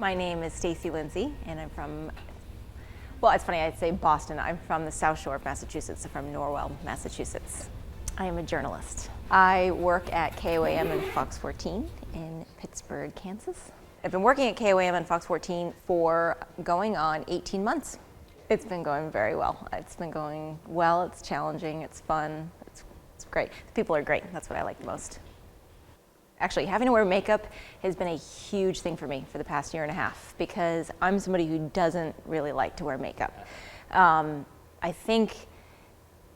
My name is Stacy Lindsay, and I'm from, well, it's funny, I'd say Boston. I'm from the South Shore of Massachusetts, from Norwell, Massachusetts. I am a journalist. I work at KOAM and Fox 14 in Pittsburgh, Kansas. I've been working at KOAM and Fox 14 for going on 18 months. It's been going very well. It's been going well, it's challenging, it's fun, it's great. The people are great, that's what I like the most. Actually, having to wear makeup has been a huge thing for me for the past year and a half because I'm somebody who doesn't really like to wear makeup. I think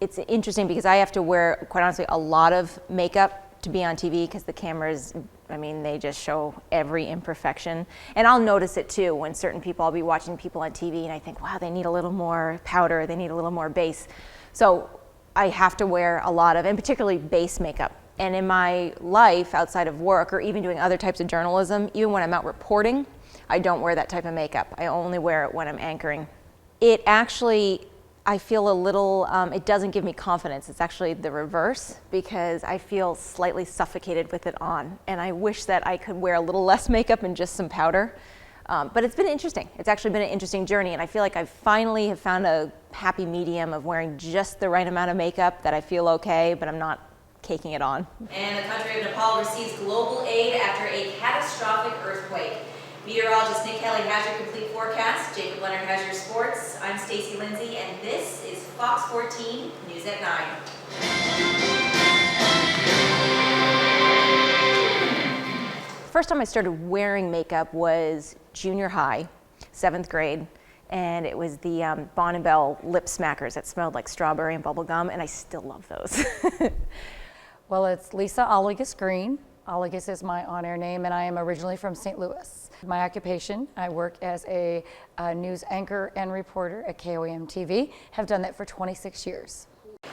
it's interesting because I have to wear, quite honestly, a lot of makeup to be on TV because the cameras, I mean, they just show every imperfection. And I'll notice it too when certain people, I'll be watching people on TV and I think, wow, they need a little more powder, they need a little more base. So I have to wear a lot of, and particularly base makeup. And in my life outside of work or even doing other types of journalism, even when I'm out reporting, I don't wear that type of makeup. I only wear it when I'm anchoring. It actually, I feel a little, it doesn't give me confidence. It's actually the reverse because I feel slightly suffocated with it on. And I wish that I could wear a little less makeup and just some powder. But it's been interesting. It's actually been an interesting journey. And I feel like I finally have found a happy medium of wearing just the right amount of makeup that I feel okay, but I'm not caking it on. And the country of Nepal receives global aid after a catastrophic earthquake. Meteorologist Nick Kelly has your complete forecast. Jacob Leonard has your sports. I'm Stacy Lindsay, and this is Fox 14 News at 9. First time I started wearing makeup was junior high, 7th grade. And it was the Bon & Bell lip smackers that smelled like strawberry and bubble gum, and I still love those. Well, it's Lisa Oligus Green. Oligus is my on-air name, and I am originally from St. Louis. My occupation, I work as a news anchor and reporter at KOAM TV. Have done that for 26 years.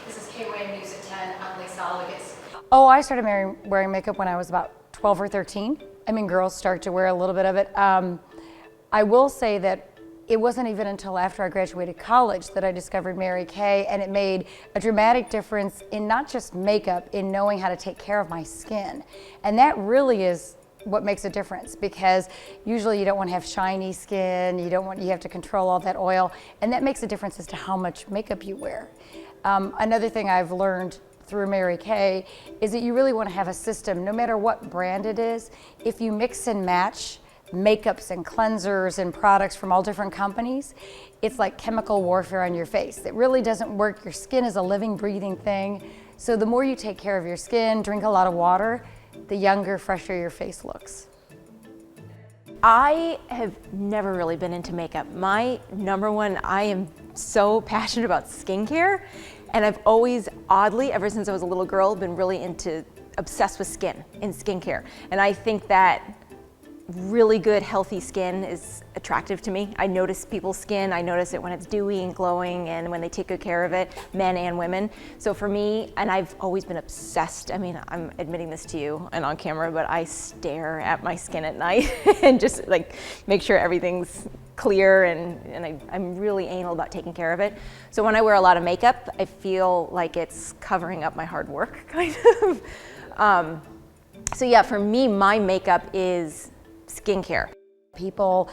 This is KOAM News at 10. I'm Lisa Oligus. Oh, I started wearing makeup when I was about 12 or 13. I mean, girls start to wear a little bit of it. I will say that it wasn't even until after I graduated college that I discovered Mary Kay, and it made a dramatic difference in not just makeup, in knowing how to take care of my skin. And that really is what makes a difference, because usually you don't want to have shiny skin, you have to control all that oil, and that makes a difference as to how much makeup you wear. Another thing I've learned through Mary Kay is that you really want to have a system, no matter what brand it is. If you mix and match makeups and cleansers and products from all different companies, it's like chemical warfare on your face. It really doesn't work. Your skin is a living, breathing thing. So the more you take care of your skin, drink a lot of water, the younger, fresher your face looks. I have never really been into makeup. My number one, I am so passionate about skincare, and I've always, oddly, ever since I was a little girl, been really obsessed with skin and skincare. And I think that really good, healthy skin is attractive to me. I notice people's skin. I notice it when it's dewy and glowing and when they take good care of it, men and women. So for me, and I've always been obsessed. I mean, I'm admitting this to you and on camera, but I stare at my skin at night and just like make sure everything's clear, and I'm really anal about taking care of it. So when I wear a lot of makeup, I feel like it's covering up my hard work, kind of. So yeah, for me, my makeup is skincare. People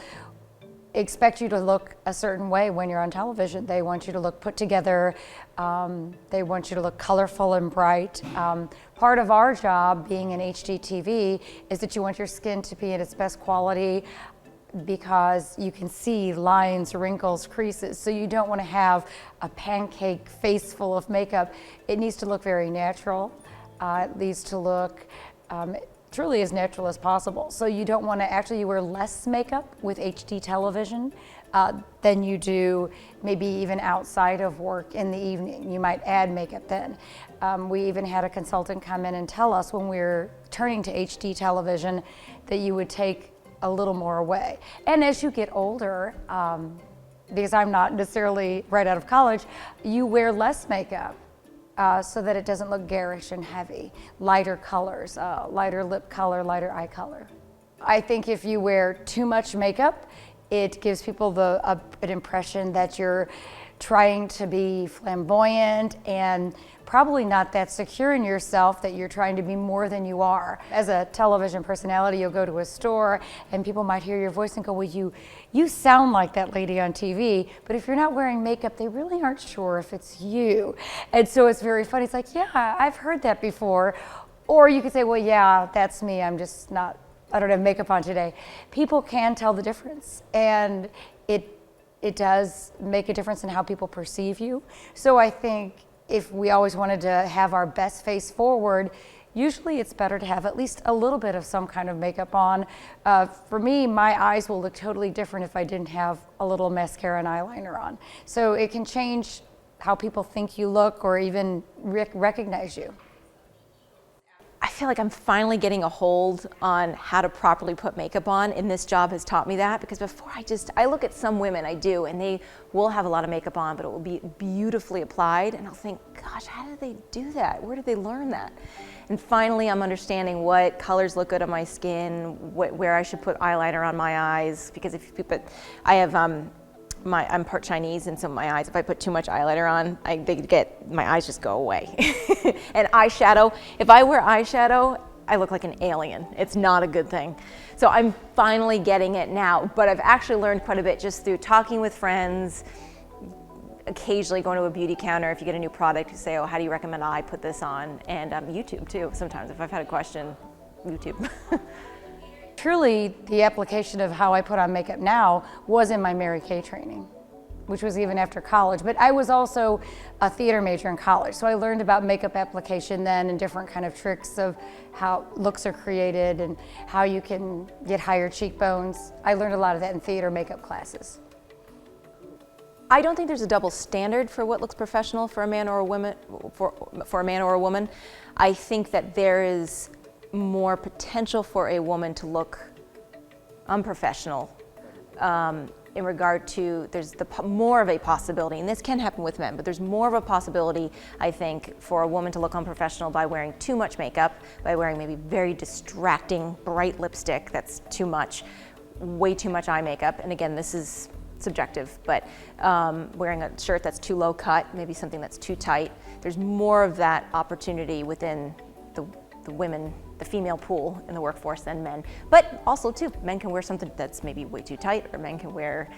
expect you to look a certain way when you're on television. They want you to look put together. They want you to look colorful and bright. Part of our job being in HGTV is that you want your skin to be in its best quality because you can see lines, wrinkles, creases. So you don't want to have a pancake face full of makeup. It needs to look very natural. It needs to look truly as natural as possible. So you don't want to, actually you wear less makeup with HD television than you do maybe even outside of work in the evening. You might add makeup then. We even had a consultant come in and tell us when we were turning to HD television that you would take a little more away. And as you get older, because I'm not necessarily right out of college, you wear less makeup. So that it doesn't look garish and heavy. Lighter colors, lighter lip color, lighter eye color. I think if you wear too much makeup, it gives people an impression that you're trying to be flamboyant and probably not that secure in yourself that you're trying to be more than you are. As a television personality, you'll go to a store and people might hear your voice and go, well, you sound like that lady on TV, but if you're not wearing makeup, they really aren't sure if it's you. And so it's very funny. It's like, yeah, I've heard that before. Or you could say, well, yeah, that's me. I don't have makeup on today. People can tell the difference, and it does make a difference in how people perceive you. So I think if we always wanted to have our best face forward, usually it's better to have at least a little bit of some kind of makeup on. For me, my eyes will look totally different if I didn't have a little mascara and eyeliner on. So it can change how people think you look or even recognize you. I feel like I'm finally getting a hold on how to properly put makeup on, and this job has taught me that, because before I look at some women, I do, and they will have a lot of makeup on, but it will be beautifully applied, and I'll think, gosh, how did they do that? Where did they learn that? And finally, I'm understanding what colors look good on my skin, where I should put eyeliner on my eyes, because I'm part Chinese, and so my eyes, if I put too much eyeliner on, my eyes just go away. And eyeshadow, if I wear eyeshadow, I look like an alien. It's not a good thing. So I'm finally getting it now, but I've actually learned quite a bit just through talking with friends, occasionally going to a beauty counter. If you get a new product, you say, oh, how do you recommend I put this on? And YouTube too, sometimes. If I've had a question, YouTube. Truly, the application of how I put on makeup now was in my Mary Kay training, which was even after college. But I was also a theater major in college, so I learned about makeup application then and different kind of tricks of how looks are created and how you can get higher cheekbones. I learned a lot of that in theater makeup classes. I don't think there's a double standard for what looks professional for a man or a woman. For a man or a woman, I think that there is more potential for a woman to look unprofessional in regard to, there's more of a possibility, and this can happen with men, but there's more of a possibility, I think, for a woman to look unprofessional by wearing too much makeup, by wearing maybe very distracting, bright lipstick that's too much, way too much eye makeup, and again, this is subjective, but wearing a shirt that's too low cut, maybe something that's too tight. There's more of that opportunity within the women, the female pool in the workforce than men. But also too, men can wear something that's maybe way too tight, or men can wear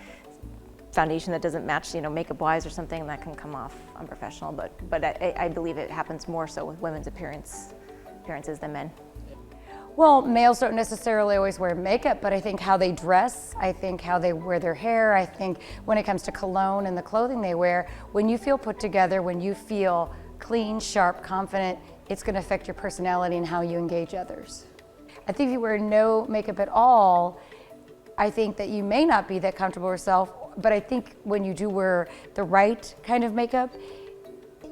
foundation that doesn't match, makeup wise or something, and that can come off unprofessional. But I believe it happens more so with women's appearances than men. Well, males don't necessarily always wear makeup, but I think how they dress, I think how they wear their hair, I think when it comes to cologne and the clothing they wear, when you feel put together, when you feel clean, sharp, confident, it's going to affect your personality and how you engage others. I think if you wear no makeup at all, I think that you may not be that comfortable yourself, but I think when you do wear the right kind of makeup,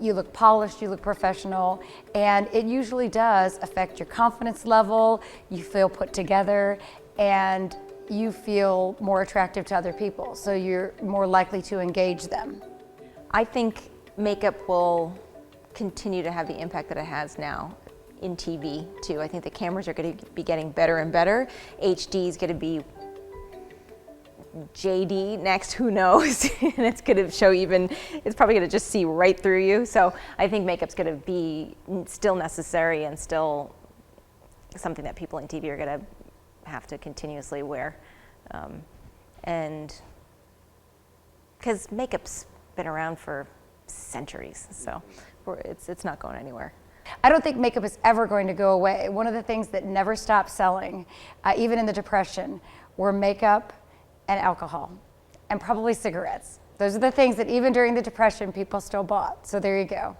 you look polished, you look professional, and it usually does affect your confidence level, you feel put together, and you feel more attractive to other people, so you're more likely to engage them. I think makeup will continue to have the impact that it has now in TV too. I think the cameras are going to be getting better and better. HD is going to be JD next, who knows? And it's going to show it's probably going to just see right through you. So I think makeup's going to be still necessary and still something that people in TV are going to have to continuously wear. And because makeup's been around for centuries, so it's not going anywhere. I don't think makeup is ever going to go away. One of the things that never stopped selling, even in the Depression, were makeup and alcohol, and probably cigarettes. Those are the things that even during the Depression people still bought. So there you go.